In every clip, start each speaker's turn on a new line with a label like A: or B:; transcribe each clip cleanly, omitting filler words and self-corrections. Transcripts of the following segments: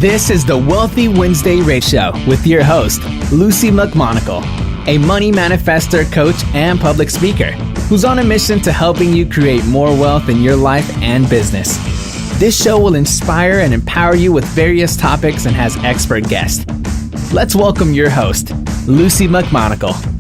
A: This is the Wealthy Wednesday Ratio with your host, Lucy McMonagle, a money manifestor, coach, and public speaker who's on a mission to helping you create more wealth in your life and business. This show will inspire and empower you with various topics and has expert guests. Let's welcome your host, Lucy McMonagle.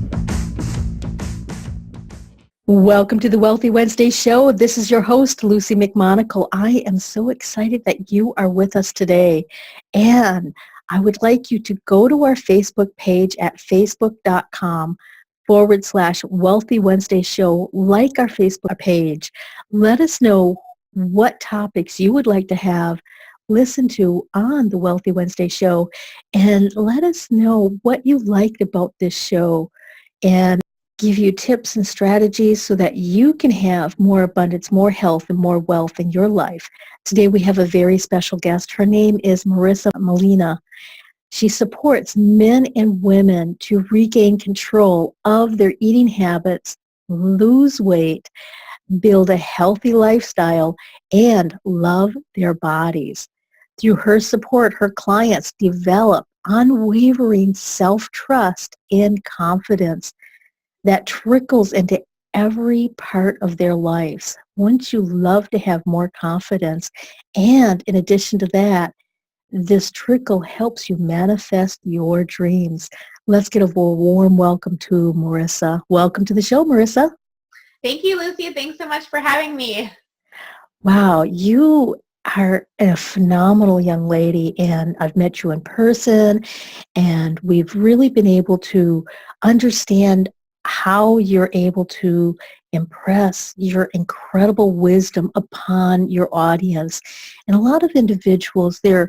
B: Welcome to the Wealthy Wednesday Show. This is your host, Lucy McMonagle. I am so excited that you are with us today. And I would like you to go to our Facebook page at facebook.com/Wealthy Wednesday Show. Like our Facebook page. Let us know what topics you would like to have listen to on the Wealthy Wednesday Show. And let us know what you liked about this show. And give you tips and strategies so that you can have more abundance, more health, and more wealth in your life. Today we have a very special guest. Her name is Marisa Molina. She supports men and women to regain control of their eating habits, lose weight, build a healthy lifestyle, and love their bodies. Through her support, her clients develop unwavering self-trust and confidence that trickles into every part of their lives. Wouldn't you love to have more confidence? And in addition to that, this trickle helps you manifest your dreams. Let's get a warm welcome to Marisa. Welcome to the show, Marisa.
C: Thank you, Lucy. Thanks so much for having me.
B: Wow, you are a phenomenal young lady, and I've met you in person, and we've really been able to understand how you're able to impress your incredible wisdom upon your audience. And a lot of individuals, they're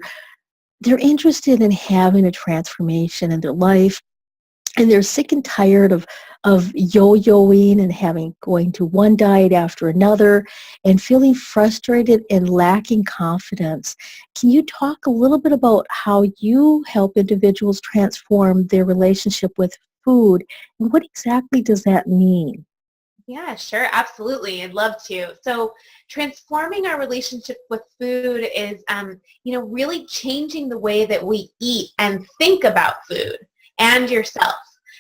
B: interested in having a transformation in their life, and they're sick and tired of yo-yoing and going to one diet after another and feeling frustrated and lacking confidence. Can you talk a little bit about how you help individuals transform their relationship with food, and what exactly does that mean?
C: Yeah, sure. Absolutely. I'd love to. So transforming our relationship with food is, really changing the way that we eat and think about food and yourself.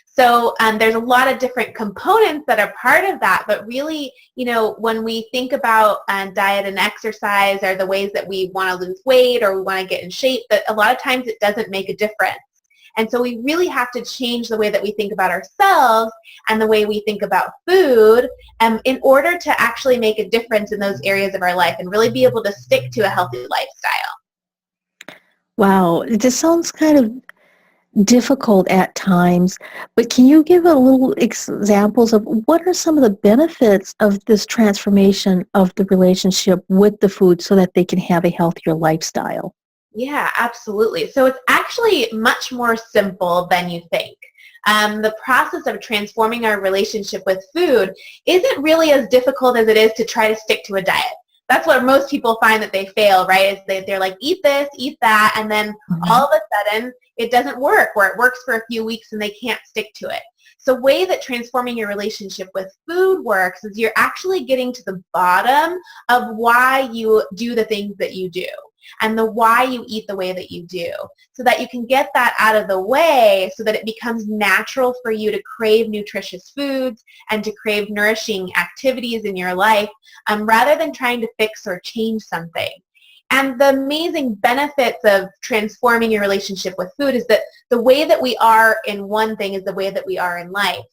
C: So there's a lot of different components that are part of that, but really, when we think about diet and exercise or the ways that we want to lose weight or we want to get in shape, that a lot of times it doesn't make a difference. And so we really have to change the way that we think about ourselves and the way we think about food in order to actually make a difference in those areas of our life and really be able to stick to a healthy lifestyle.
B: Wow, it just sounds kind of difficult at times, but can you give a little examples of what are some of the benefits of this transformation of the relationship with the food so that they can have a healthier lifestyle?
C: Yeah, absolutely. So it's actually much more simple than you think. The process of transforming our relationship with food isn't really as difficult as it is to try to stick to a diet. That's where most people find that they fail, right? Is they're like, eat this, eat that, and then all of a sudden it doesn't work, or it works for a few weeks and they can't stick to it. So the way that transforming your relationship with food works is you're actually getting to the bottom of why you do the things that you do and the why you eat the way that you do, so that you can get that out of the way so that it becomes natural for you to crave nutritious foods and to crave nourishing activities in your life rather than trying to fix or change something. And the amazing benefits of transforming your relationship with food is that the way that we are in one thing is the way that we are in life.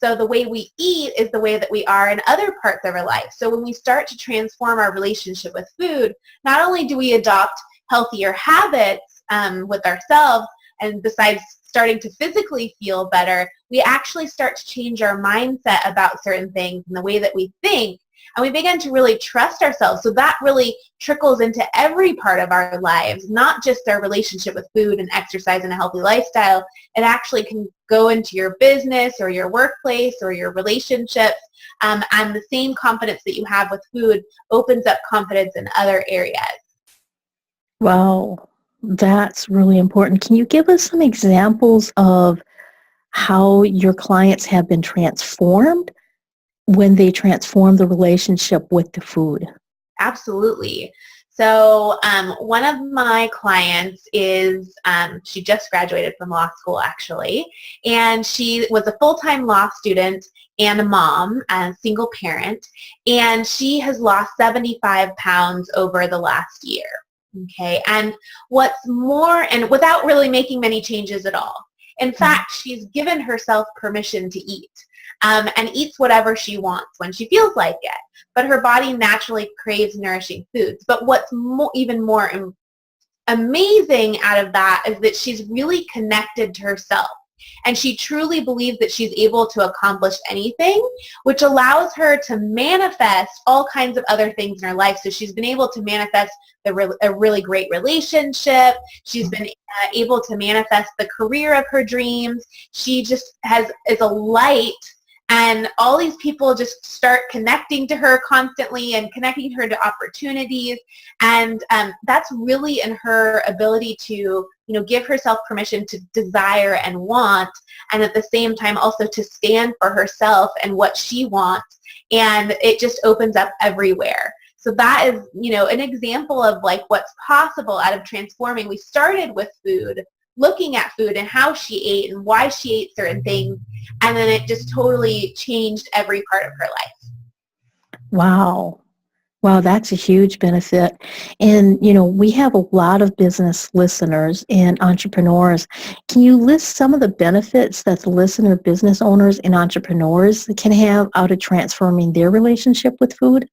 C: So the way we eat is the way that we are in other parts of our life. So when we start to transform our relationship with food, not only do we adopt healthier habits with ourselves, and besides starting to physically feel better, we actually start to change our mindset about certain things and the way that we think, and we begin to really trust ourselves. So that really trickles into every part of our lives, not just our relationship with food and exercise and a healthy lifestyle. It actually can go into your business or your workplace or your relationships. And the same confidence that you have with food opens up confidence in other areas.
B: Wow, that's really important. Can you give us some examples of how your clients have been transformed when they transform the relationship with the food?
C: Absolutely. So one of my clients is, she just graduated from law school actually, and she was a full-time law student and a mom, a single parent, and she has lost 75 pounds over the last year. Okay, and what's more, and without really making many changes at all. In fact, she's given herself permission to eat. And eats whatever she wants when she feels like it. But her body naturally craves nourishing foods. But what's even more amazing out of that is that she's really connected to herself. And she truly believes that she's able to accomplish anything, which allows her to manifest all kinds of other things in her life. So she's been able to manifest a really great relationship. She's been able to manifest the career of her dreams. She just is a light. And all these people just start connecting to her constantly and connecting her to opportunities. And that's really in her ability to, give herself permission to desire and want, and at the same time also to stand for herself and what she wants. And it just opens up everywhere. So that is, an example of like what's possible out of transforming. We started with food, looking at food and how she ate and why she ate certain things, and then it just totally changed every part of her life.
B: Wow. Wow, that's a huge benefit. And, we have a lot of business listeners and entrepreneurs. Can you list some of the benefits that the listener business owners and entrepreneurs can have out of transforming their relationship with food?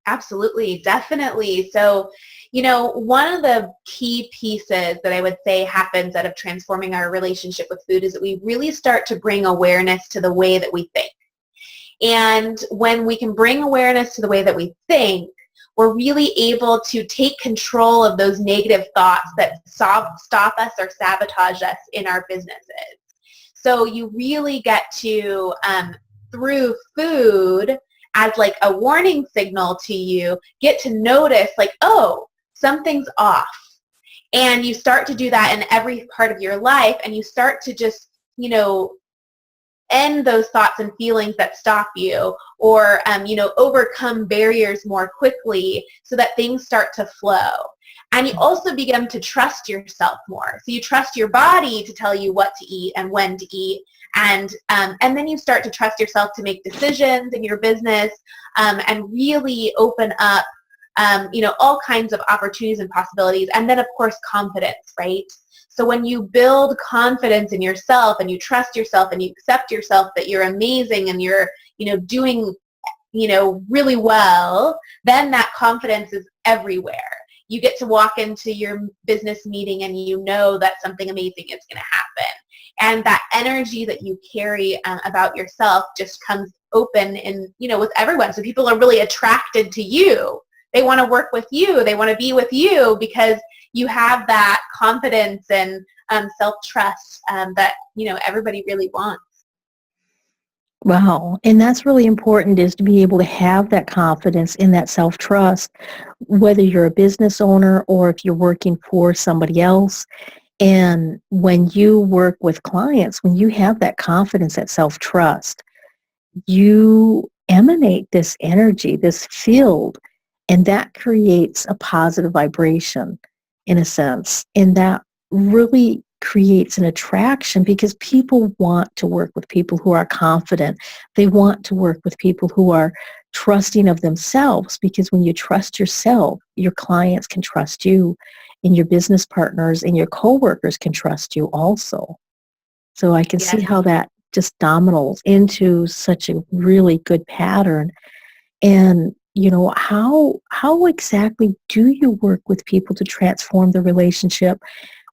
C: Absolutely, definitely. So, one of the key pieces that I would say happens out of transforming our relationship with food is that we really start to bring awareness to the way that we think. And when we can bring awareness to the way that we think, we're really able to take control of those negative thoughts that stop us or sabotage us in our businesses. So you really get to, through food, as like a warning signal to you, get to notice like, oh, something's off. And you start to do that in every part of your life, and you start to just, end those thoughts and feelings that stop you, or, overcome barriers more quickly so that things start to flow. And you also begin to trust yourself more. So you trust your body to tell you what to eat and when to eat. And then you start to trust yourself to make decisions in your business, and really open up, all kinds of opportunities and possibilities. And then, of course, confidence, right? So when you build confidence in yourself and you trust yourself and you accept yourself that you're amazing and you're, doing, really well, then that confidence is everywhere. You get to walk into your business meeting and you know that something amazing is going to happen. And that energy that you carry about yourself just comes open and, with everyone. So people are really attracted to you. They want to work with you. They want to be with you because you have that confidence and self-trust that, everybody really wants.
B: Wow. And that's really important, is to be able to have that confidence and that self-trust, whether you're a business owner or if you're working for somebody else. And when you work with clients, when you have that confidence, that self-trust, you emanate this energy, this field, and that creates a positive vibration in a sense. And that really creates an attraction because people want to work with people who are confident. They want to work with people who are trusting of themselves, because when you trust yourself, your clients can trust you, and your business partners and your coworkers can trust you also. So I can see how that just dominoes into such a really good pattern. And, how exactly do you work with people to transform the relationship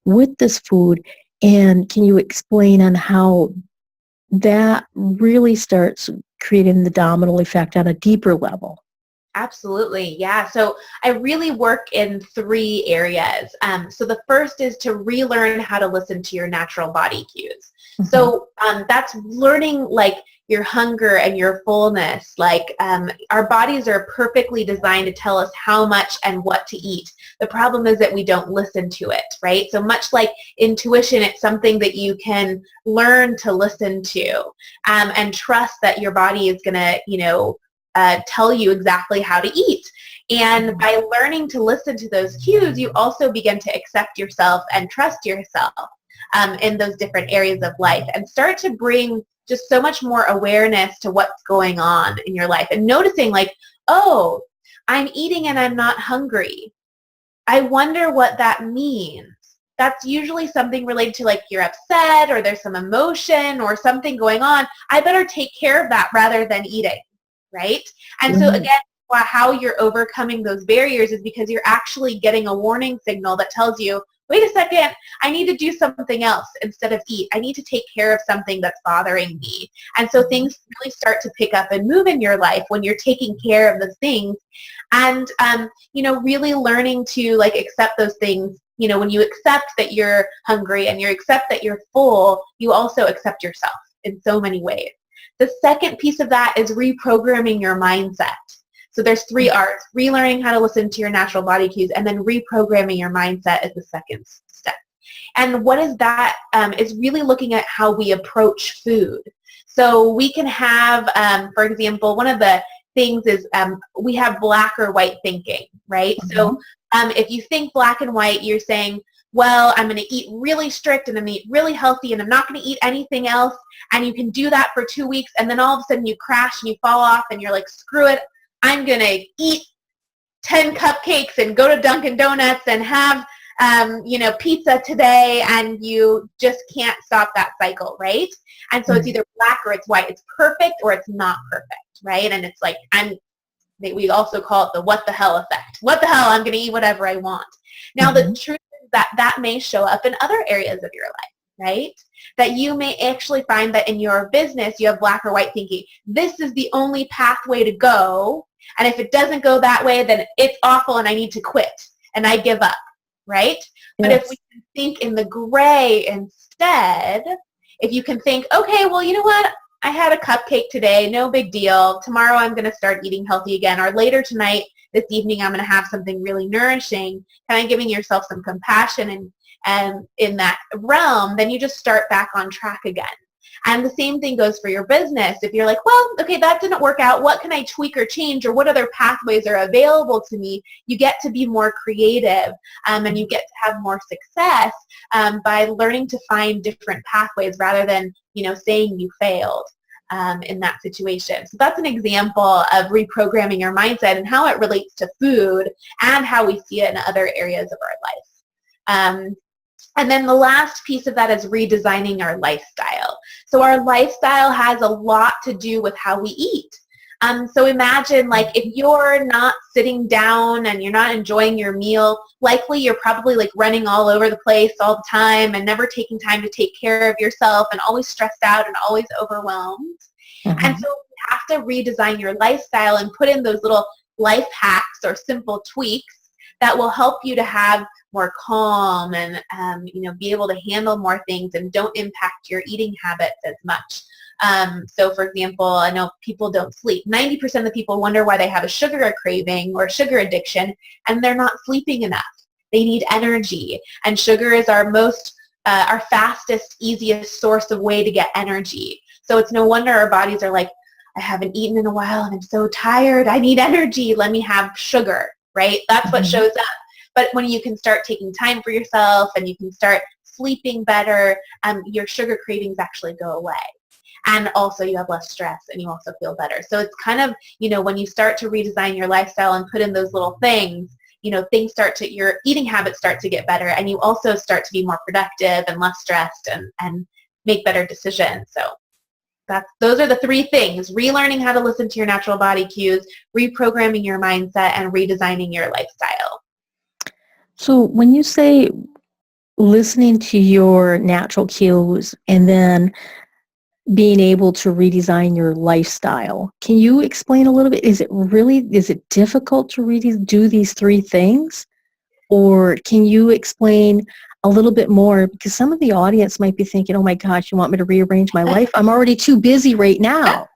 B: with this food? And can you explain on how that really starts creating the domino effect on a deeper level?
C: Absolutely. Yeah. So I really work in 3 areas. So the first is to relearn how to listen to your natural body cues. Mm-hmm. So that's learning like your hunger and your fullness. Like our bodies are perfectly designed to tell us how much and what to eat. The problem is that we don't listen to it, right? So much like intuition, it's something that you can learn to listen to, and trust that your body is going to, tell you exactly how to eat. And by learning to listen to those cues, you also begin to accept yourself and trust yourself in those different areas of life and start to bring just so much more awareness to what's going on in your life and noticing like, oh, I'm eating and I'm not hungry. I wonder what that means. That's usually something related to like you're upset or there's some emotion or something going on. I better take care of that rather than eating, right? And so again, how you're overcoming those barriers is because you're actually getting a warning signal that tells you, wait a second, I need to do something else instead of eat. I need to take care of something that's bothering me. And so things really start to pick up and move in your life when you're taking care of the things and, really learning to like accept those things. When you accept that you're hungry and you accept that you're full, you also accept yourself in so many ways. The second piece of that is reprogramming your mindset. So there's 3 R's: relearning how to listen to your natural body cues, and then reprogramming your mindset is the second step. And what is that? Is really looking at how we approach food. So we can have, for example, one of the things is we have black or white thinking, right? So if you think black and white, you're saying, well, I'm going to eat really strict and I'm going to eat really healthy and I'm not going to eat anything else. And you can do that for 2 weeks and then all of a sudden you crash and you fall off and you're like, screw it. I'm going to eat 10 cupcakes and go to Dunkin' Donuts and have, pizza today, and you just can't stop that cycle, right? And so it's either black or it's white. It's perfect or it's not perfect, right? And it's like, we also call it the what the hell effect. What the hell? I'm going to eat whatever I want. Now, the truth is that may show up in other areas of your life, right? That you may actually find that in your business, you have black or white thinking. This is the only pathway to go. And if it doesn't go that way, then it's awful and I need to quit and I give up, right? Yes. But if we can think in the gray instead, if you can think, okay, well, you know what? I had a cupcake today, no big deal. Tomorrow I'm going to start eating healthy again. Or later tonight, this evening, I'm going to have something really nourishing. Kind of giving yourself some compassion and in that realm, then you just start back on track again. And the same thing goes for your business. If you're like, well, okay, that didn't work out. What can I tweak or change, or what other pathways are available to me? You get to be more creative and you get to have more success by learning to find different pathways rather than, saying you failed in that situation. So that's an example of reprogramming your mindset and how it relates to food and how we see it in other areas of our life. And then the last piece of that is redesigning our lifestyle. So our lifestyle has a lot to do with how we eat. So imagine like if you're not sitting down and you're not enjoying your meal, likely you're probably like running all over the place all the time and never taking time to take care of yourself and always stressed out and always overwhelmed. And so you have to redesign your lifestyle and put in those little life hacks or simple tweaks that will help you to have more calm and, be able to handle more things and don't impact your eating habits as much. So for example, I know people don't sleep. 90% of the people wonder why they have a sugar craving or sugar addiction, and they're not sleeping enough. They need energy, and sugar is our fastest, easiest source of way to get energy. So it's no wonder our bodies are like, I haven't eaten in a while and I'm so tired. I need energy. Let me have sugar, right? That's what shows up. But when you can start taking time for yourself and you can start sleeping better, your sugar cravings actually go away. And also you have less stress and you also feel better. So it's kind of, when you start to redesign your lifestyle and put in those little things, your eating habits start to get better, and you also start to be more productive and less stressed and make better decisions. So those are the 3 things: relearning how to listen to your natural body cues, reprogramming your mindset, and redesigning your lifestyle.
B: So when you say listening to your natural cues and then being able to redesign your lifestyle, can you explain a little bit? Is it difficult to do these 3 things? Or can you explain a little bit more? Because some of the audience might be thinking, oh my gosh, you want me to rearrange my life? I'm already too busy right now.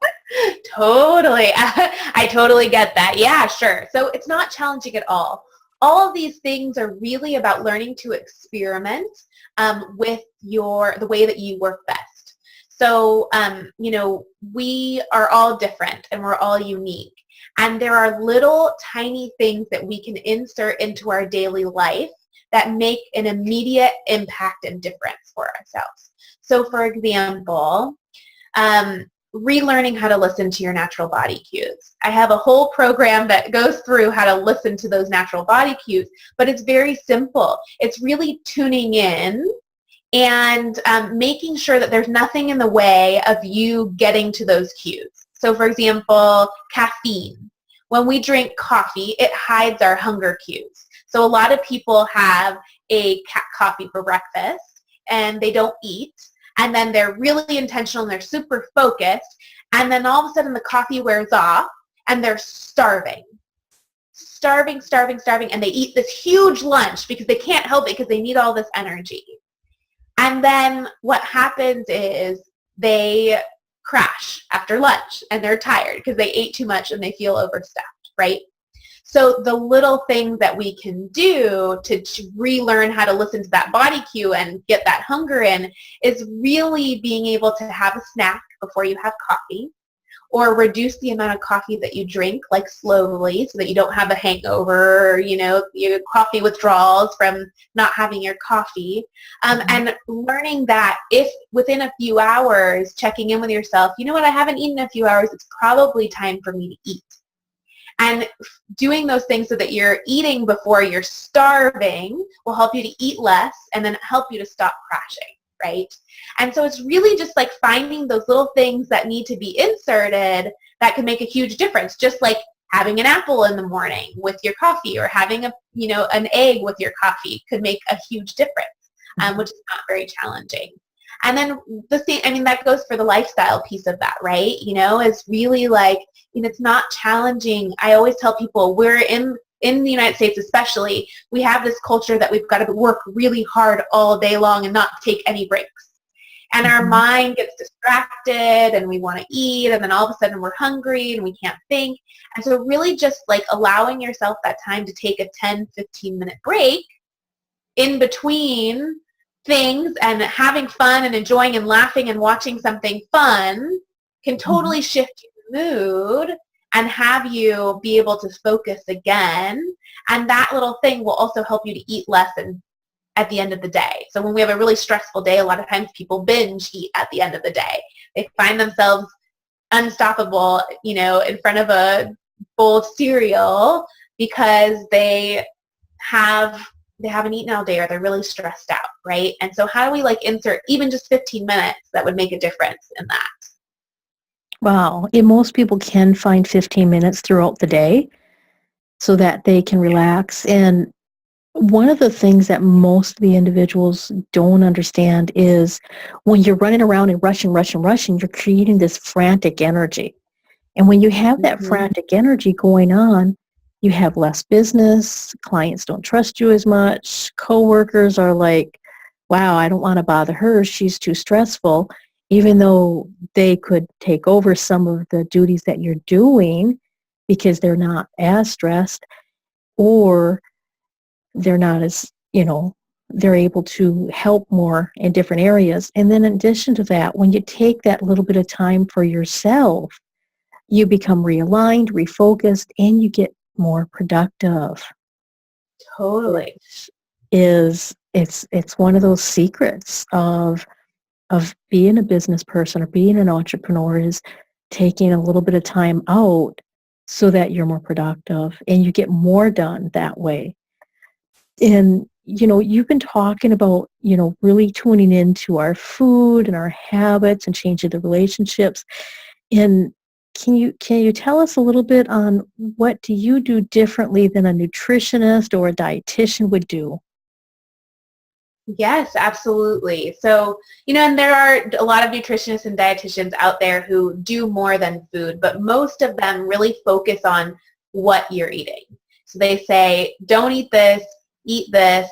C: Totally. I totally get that. Yeah, sure. So it's not challenging at all. All of these things are really about learning to experiment with the way that you work best. So, we are all different and we're all unique. And there are little tiny things that we can insert into our daily life that make an immediate impact and difference for ourselves. So for example, relearning how to listen to your natural body cues. I have a whole program that goes through how to listen to those natural body cues, but it's very simple. It's really tuning in and making sure that there's nothing in the way of you getting to those cues. So for example, caffeine. When we drink coffee, it hides our hunger cues. So a lot of people have a coffee for breakfast and they don't eat, and then they're really intentional and they're super focused, and then all of a sudden the coffee wears off and they're starving, and they eat this huge lunch because they can't help it because they need all this energy. And then what happens is they crash after lunch and they're tired because they ate too much and they feel overstuffed, right? So the little things that we can do to relearn how to listen to that body cue and get that hunger in is really being able to have a snack before you have coffee, or reduce the amount of coffee that you drink, like slowly, so that you don't have a hangover or, your coffee withdrawals from not having your coffee. And learning that if within a few hours, checking in with yourself, you know what, I haven't eaten in a few hours, it's probably time for me to eat. And doing those things so that you're eating before you're starving will help you to eat less and then help you to stop crashing, right? And so it's really just like finding those little things that need to be inserted that can make a huge difference, just like having an apple in the morning with your coffee, or having an egg with your coffee could make a huge difference, which is not very challenging. And then that goes for the lifestyle piece of that, right? Is really like, it's not challenging. I always tell people we're in the United States especially, we have this culture that we've got to work really hard all day long and not take any breaks. And our mind gets distracted and we want to eat, and then all of a sudden we're hungry and we can't think. And so really just like allowing yourself that time to take a 10, 15-minute break in between things and having fun and enjoying and laughing and watching something fun can totally shift your mood and have you be able to focus again. And that little thing will also help you to eat less at the end of the day. So when we have a really stressful day, a lot of times people binge eat at the end of the day. They find themselves unstoppable, in front of a bowl of cereal because they haven't eaten all day, or they're really stressed out, right? And so how do we insert even just 15 minutes that would make a difference in that?
B: Wow. And most people can find 15 minutes throughout the day so that they can relax. And one of the things that most of the individuals don't understand is when you're running around and rushing, you're creating this frantic energy. And when you have that frantic energy going on, you have less business, clients don't trust you as much, coworkers are like, wow, I don't want to bother her, she's too stressful, even though they could take over some of the duties that you're doing because they're not as stressed, or they're not as, they're able to help more in different areas. And then in addition to that, when you take that little bit of time for yourself, you become realigned, refocused, and you get more productive.
C: Totally.
B: It's one of those secrets of being a business person or being an entrepreneur, is taking a little bit of time out so that you're more productive and you get more done that way. And, you've been talking about, really tuning into our food and our habits and changing the relationships. And can you tell us a little bit on what do you do differently than a nutritionist or a dietitian would do?
C: Yes, absolutely. So, and there are a lot of nutritionists and dietitians out there who do more than food, but most of them really focus on what you're eating. So they say, don't eat this, eat this,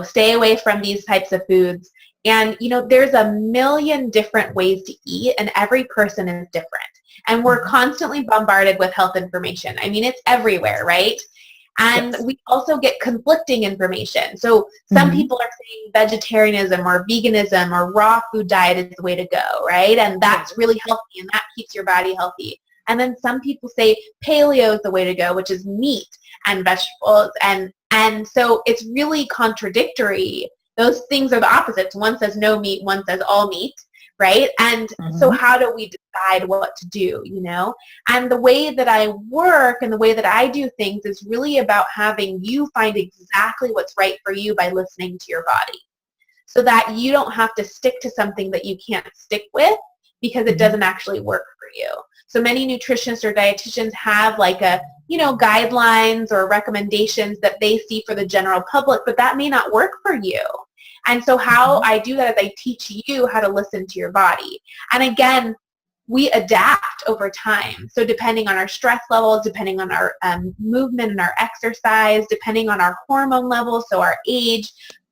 C: stay away from these types of foods. And, there's a million different ways to eat, and every person is different. And we're constantly bombarded with health information. I mean, it's everywhere, right? And we also get conflicting information. So some people are saying vegetarianism or veganism or raw food diet is the way to go, right? And that's really healthy and that keeps your body healthy. And then some people say paleo is the way to go, which is meat and vegetables. And so it's really contradictory. Those things are the opposites. One says no meat, one says all meat, right? And so how do we decide what to do, you know? And the way that I work and the way that I do things is really about having you find exactly what's right for you by listening to your body, so that you don't have to stick to something that you can't stick with because it doesn't actually work for you. So many nutritionists or dietitians have like a, guidelines or recommendations that they see for the general public, but that may not work for you. And so how I do that is I teach you how to listen to your body. And again, we adapt over time. So depending on our stress levels, depending on our movement and our exercise, depending on our hormone levels, so our age,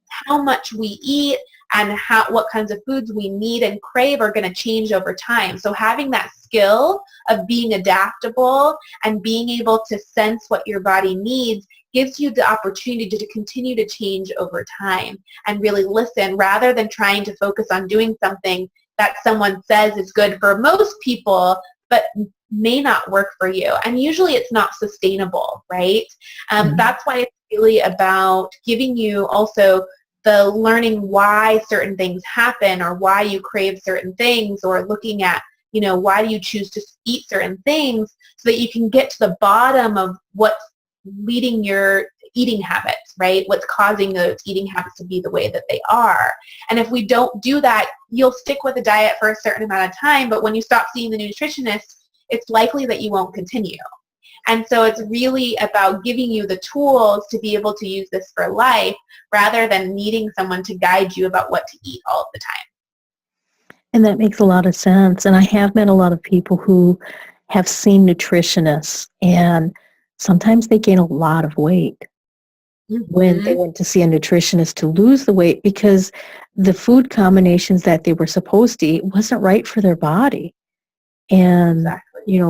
C: how much we eat, and what kinds of foods we need and crave are going to change over time. So having that skill of being adaptable and being able to sense what your body needs gives you the opportunity to continue to change over time and really listen, rather than trying to focus on doing something that someone says is good for most people but may not work for you. And usually it's not sustainable, right? That's why it's really about giving you also the learning why certain things happen, or why you crave certain things, or looking at, why do you choose to eat certain things, so that you can get to the bottom of what's leading your eating habits, right? What's causing those eating habits to be the way that they are. And if we don't do that, you'll stick with a diet for a certain amount of time, but when you stop seeing the nutritionist, it's likely that you won't continue. And so it's really about giving you the tools to be able to use this for life, rather than needing someone to guide you about what to eat all of the time.
B: And that makes a lot of sense. And I have met a lot of people who have seen nutritionists, and sometimes they gain a lot of weight when they went to see a nutritionist to lose the weight, because the food combinations that they were supposed to eat wasn't right for their body. And,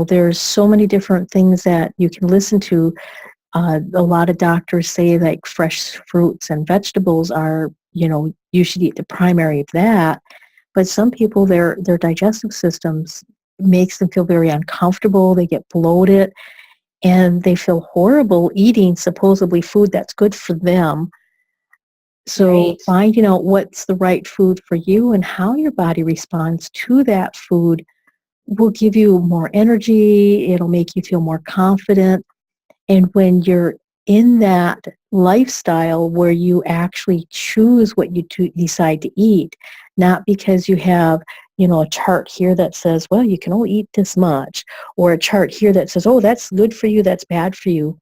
B: there's so many different things that you can listen to. A lot of doctors say like fresh fruits and vegetables are, you should eat the primary of that. But some people, their digestive systems makes them feel very uncomfortable. They get bloated and they feel horrible eating supposedly food that's good for them. So finding out what's the right food for you and how your body responds to that food will give you more energy. It'll make you feel more confident. And when you're in that lifestyle where you actually choose what you decide to eat, not because you have, a chart here that says, well, you can only eat this much, or a chart here that says, oh, that's good for you, that's bad for you.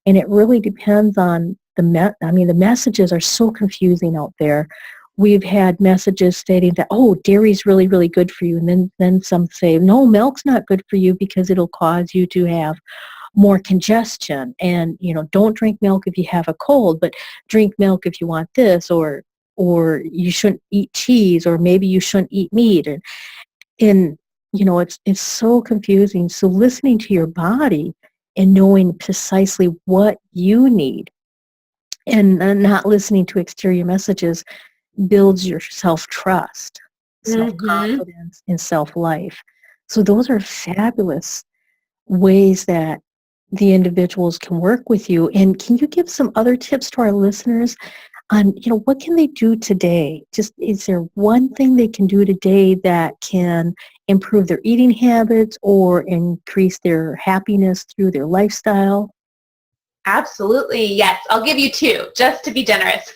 B: And it really depends on the messages are so confusing out there. We've had messages stating that, oh, dairy's really, really good for you. And then some say, no, milk's not good for you because it'll cause you to have more congestion. And, don't drink milk if you have a cold, but drink milk if you want this, or you shouldn't eat cheese, or maybe you shouldn't eat meat. And it's so confusing. So listening to your body and knowing precisely what you need, and not listening to exterior messages, builds your self-trust, self-confidence, and self-life. So those are fabulous ways that the individuals can work with you. And can you give some other tips to our listeners on, what can they do today? Just, is there one thing they can do today that can improve their eating habits or increase their happiness through their lifestyle?
C: Absolutely, yes. I'll give you two, just to be generous.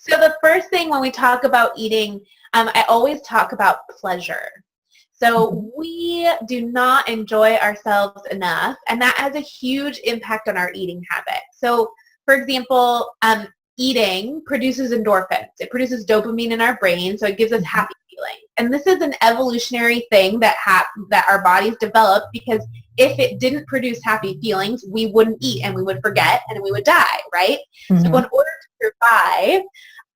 C: So the first thing when we talk about eating, I always talk about pleasure. So we do not enjoy ourselves enough, and that has a huge impact on our eating habit. So, for example, eating produces endorphins. It produces dopamine in our brain, so it gives us happy feelings. And this is an evolutionary thing that our bodies developed, because if it didn't produce happy feelings, we wouldn't eat and we would forget and we would die, right? So in order to survive,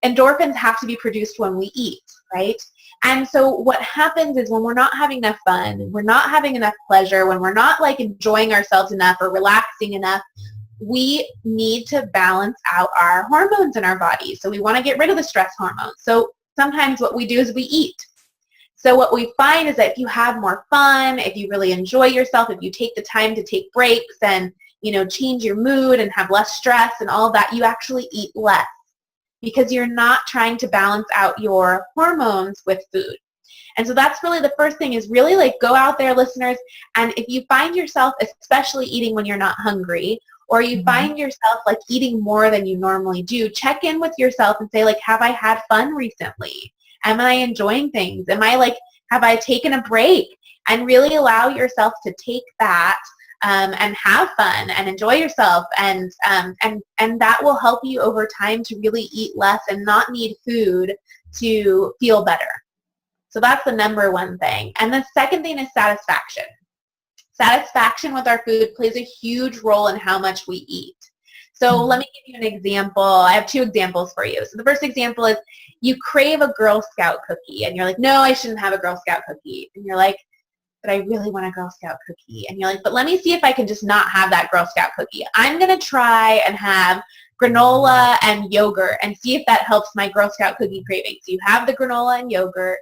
C: endorphins have to be produced when we eat, right? And so what happens is when we're not having enough fun, we're not having enough pleasure, when we're not like enjoying ourselves enough or relaxing enough, we need to balance out our hormones in our body. So we want to get rid of the stress hormones. So sometimes what we do is we eat. So what we find is that if you have more fun, if you really enjoy yourself, if you take the time to take breaks and, change your mood and have less stress and all of that, you actually eat less because you're not trying to balance out your hormones with food. And so that's really the first thing, is really like go out there, listeners, and if you find yourself especially eating when you're not hungry, or you find yourself like eating more than you normally do, check in with yourself and say, like, have I had fun recently? Am I enjoying things? Have I taken a break? And really allow yourself to take that and have fun and enjoy yourself, and that will help you over time to really eat less and not need food to feel better. So that's the number one thing. And the second thing is satisfaction. Satisfaction with our food plays a huge role in how much we eat. So let me give you an example. I have two examples for you. So the first example is you crave a Girl Scout cookie, and you're like, no, I shouldn't have a Girl Scout cookie. And you're like, but I really want a Girl Scout cookie. And you're like, but let me see if I can just not have that Girl Scout cookie. I'm going to try and have granola and yogurt and see if that helps my Girl Scout cookie craving. So you have the granola and yogurt,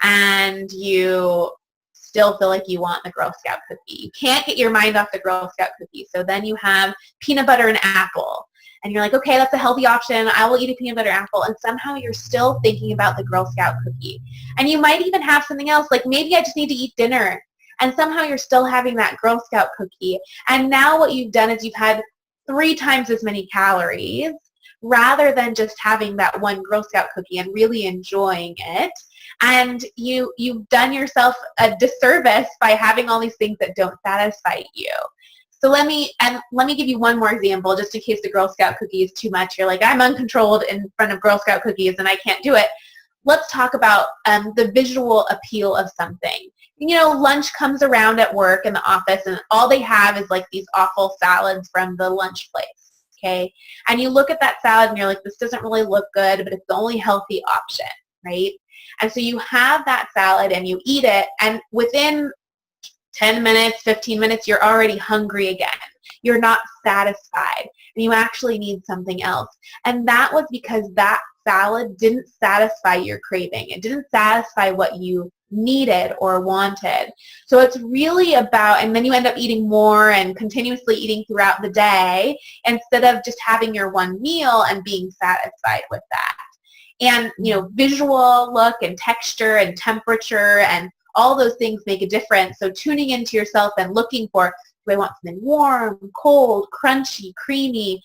C: and you still feel like you want the Girl Scout cookie. You can't get your mind off the Girl Scout cookie. So then you have peanut butter and apple. And you're like, okay, that's a healthy option. I will eat a peanut butter apple. And somehow you're still thinking about the Girl Scout cookie. And you might even have something else, like maybe I just need to eat dinner. And somehow you're still having that Girl Scout cookie. And now what you've done is you've had 3 times as many calories rather than just having that one Girl Scout cookie and really enjoying it. And you've done yourself a disservice by having all these things that don't satisfy you. So let me give you one more example, just in case the Girl Scout cookie is too much. You're like, I'm uncontrolled in front of Girl Scout cookies and I can't do it. Let's talk about the visual appeal of something. Lunch comes around at work in the office, and all they have is like these awful salads from the lunch place. Okay, and you look at that salad and you're like, this doesn't really look good, but it's the only healthy option, right? And so you have that salad and you eat it, and within 10 minutes, 15 minutes, you're already hungry again. You're not satisfied, and you actually need something else. And that was because that salad didn't satisfy your craving. It didn't satisfy what you needed or wanted. So it's really about, and then you end up eating more and continuously eating throughout the day instead of just having your one meal and being satisfied with that. And, visual look and texture and temperature and all those things make a difference. So tuning into yourself and looking for, do I want something warm, cold, crunchy, creamy,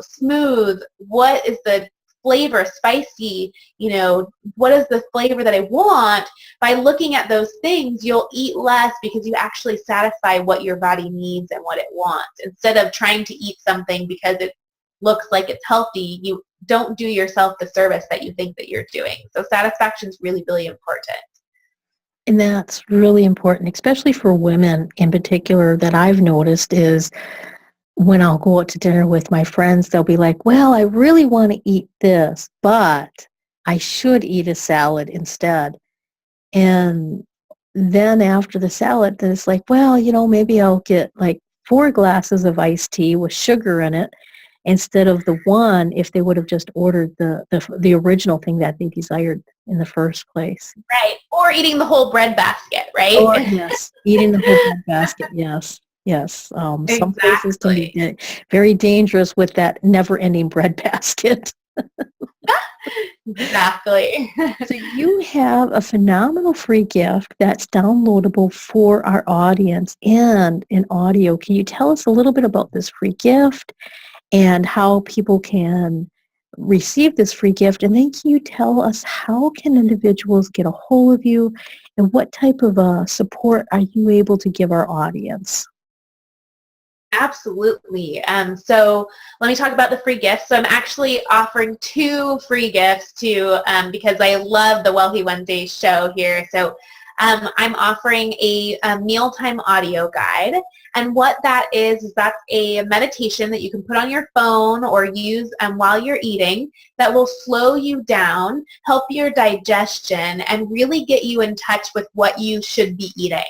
C: smooth? What is the flavor, spicy? What is the flavor that I want? By looking at those things, you'll eat less because you actually satisfy what your body needs and what it wants. Instead of trying to eat something because it looks like it's healthy, you don't do yourself the service that you think that you're doing. So satisfaction is really, really important.
B: And that's really important, especially for women in particular, that I've noticed is when I'll go out to dinner with my friends, they'll be like, well, I really want to eat this, but I should eat a salad instead. And then after the salad, then it's like, well, maybe I'll get like 4 glasses of iced tea with sugar in it instead of the one if they would have just ordered the original thing that they desired in the first place.
C: Right. Or eating the whole bread basket, right?
B: Or, yes, eating the whole bread basket, yes. Yes.
C: Exactly.
B: Some places can be very dangerous with that never-ending bread basket.
C: Exactly.
B: So you have a phenomenal free gift that's downloadable for our audience and in audio. Can you tell us a little bit about this free gift and how people can receive this free gift? And then can you tell us how can individuals get a hold of you and what type of support are you able to give our audience?
C: Absolutely. So let me talk about the free gifts. So I'm actually offering 2 free gifts because I love the Wealthy Wednesday show here. So I'm offering a mealtime audio guide. And what that is that's a meditation that you can put on your phone or use while you're eating that will slow you down, help your digestion, and really get you in touch with what you should be eating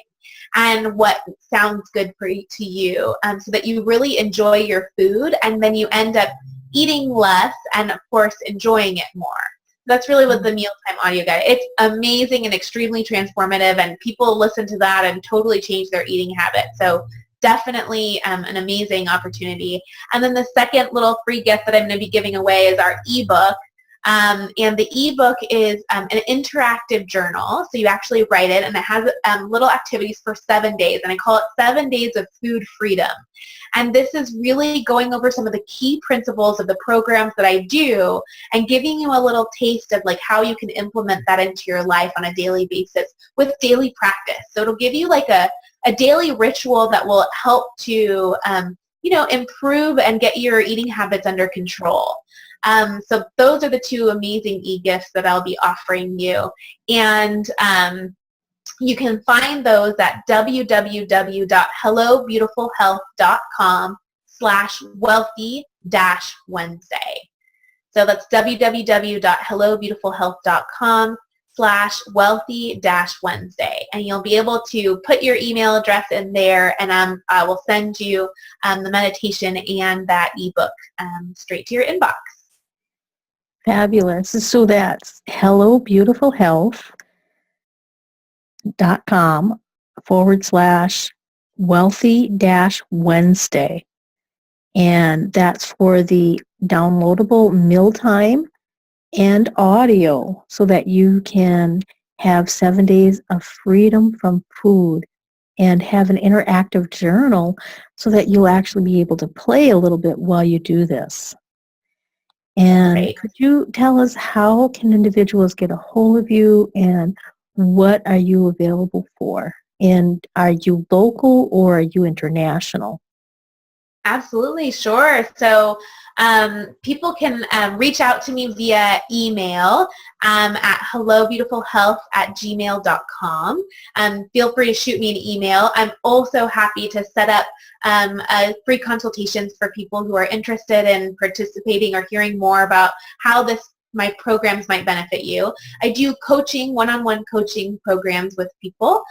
C: and what sounds good to you, so that you really enjoy your food and then you end up eating less and, of course, enjoying it more. That's really what the mealtime audio guide. It's amazing and extremely transformative, and people listen to that and totally change their eating habits. So definitely an amazing opportunity. And then the second little free gift that I'm going to be giving away is our ebook. And the ebook is an interactive journal. So you actually write it, and it has little activities for 7 days. And I call it 7 days of food freedom. And this is really going over some of the key principles of the programs that I do and giving you a little taste of like how you can implement that into your life on a daily basis with daily practice. So it'll give you like a daily ritual that will help to, improve and get your eating habits under control. So those are the two amazing e-gifts that I'll be offering you. And you can find those at www.hellobeautifulhealth.com/wealthy-Wednesday. So that's www.hellobeautifulhealth.com/wealthy-Wednesday. And you'll be able to put your email address in there, and I will send you the meditation and that ebook straight to your inbox.
B: Fabulous. So that's hellobeautifulhealth.com/wealthy-Wednesday. And that's for the downloadable mealtime and audio so that you can have 7 days of freedom from food and have an interactive journal so that you'll actually be able to play a little bit while you do this. And
C: Right.
B: could you tell us how can individuals get a hold of you and what are you available for? And are you local or are you international?
C: Absolutely, sure. So people can reach out to me via email at hellobeautifulhealth@gmail.com. Feel free to shoot me an email. I'm also happy to set up free consultations for people who are interested in participating or hearing more about how my programs might benefit you. I do one-on-one coaching programs with people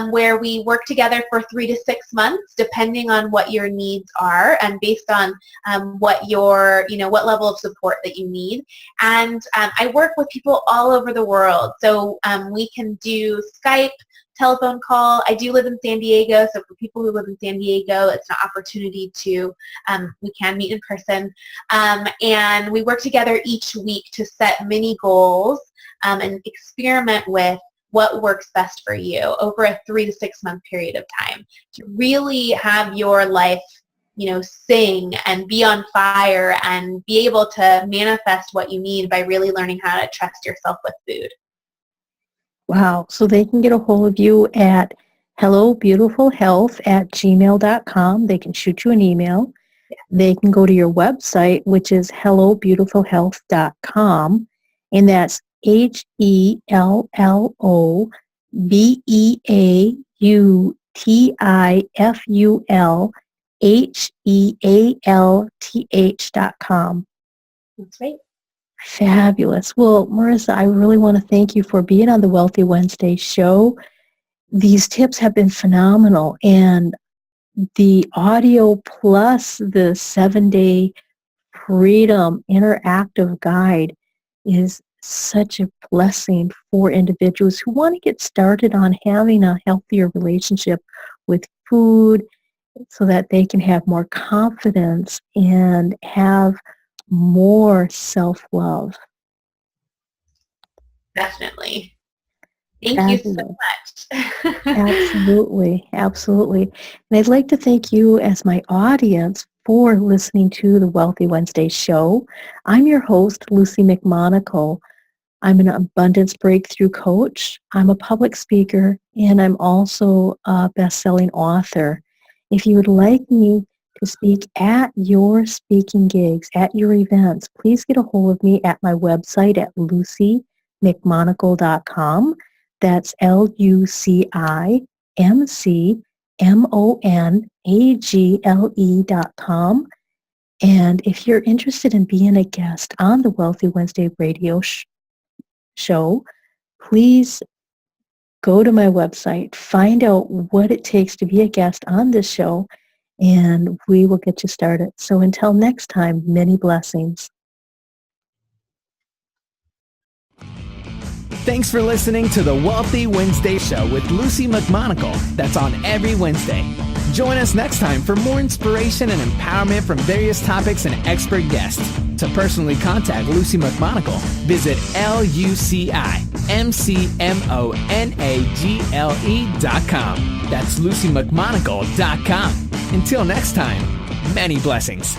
C: where we work together for 3 to 6 months, depending on what your needs are and based on what level of support that you need. And I work with people all over the world. So we can do Skype, telephone call. I do live in San Diego, so for people who live in San Diego, it's an opportunity to, we can meet in person. And we work together each week to set mini goals and experiment with what works best for you over a 3 to 6 month period of time to really have your life sing and be on fire and be able to manifest what you need by really learning how to trust yourself with food.
B: Wow. So they can get a hold of you at hellobeautifulhealth@gmail.com. They can shoot you an email. They can go to your website, which is hellobeautifulhealth.com, and that's HelloBeautifulhealth.com.
C: That's right.
B: Fabulous. Well, Marisa, I really want to thank you for being on the Wealthy Wednesday show. These tips have been phenomenal, and the audio plus the 7-day freedom interactive guide is such a blessing for individuals who want to get started on having a healthier relationship with food so that they can have more confidence and have more self-love.
C: Definitely. Thank you so much.
B: Absolutely, absolutely. And I'd like to thank you as my audience for listening to the Wealthy Wednesday show. I'm your host, Lucy McMonagle. I'm an abundance breakthrough coach. I'm a public speaker, and I'm also a best-selling author. If you would like me to speak at your speaking gigs, at your events, please get a hold of me at my website at lucymcmonagle.com. That's LucyMcMonagle.com. And if you're interested in being a guest on the Wealthy Wednesday radio show, please go to my website, find out what it takes to be a guest on this show, and we will get you started. So until next time, many blessings.
A: Thanks for listening to the Wealthy Wednesday Show with Lucy McMonagle. That's on every Wednesday. Join us next time for more inspiration and empowerment from various topics and expert guests. To personally contact Lucy McMonagle, visit LucyMcMonagle.com. That's LucyMcMonagle.com. Until next time, many blessings.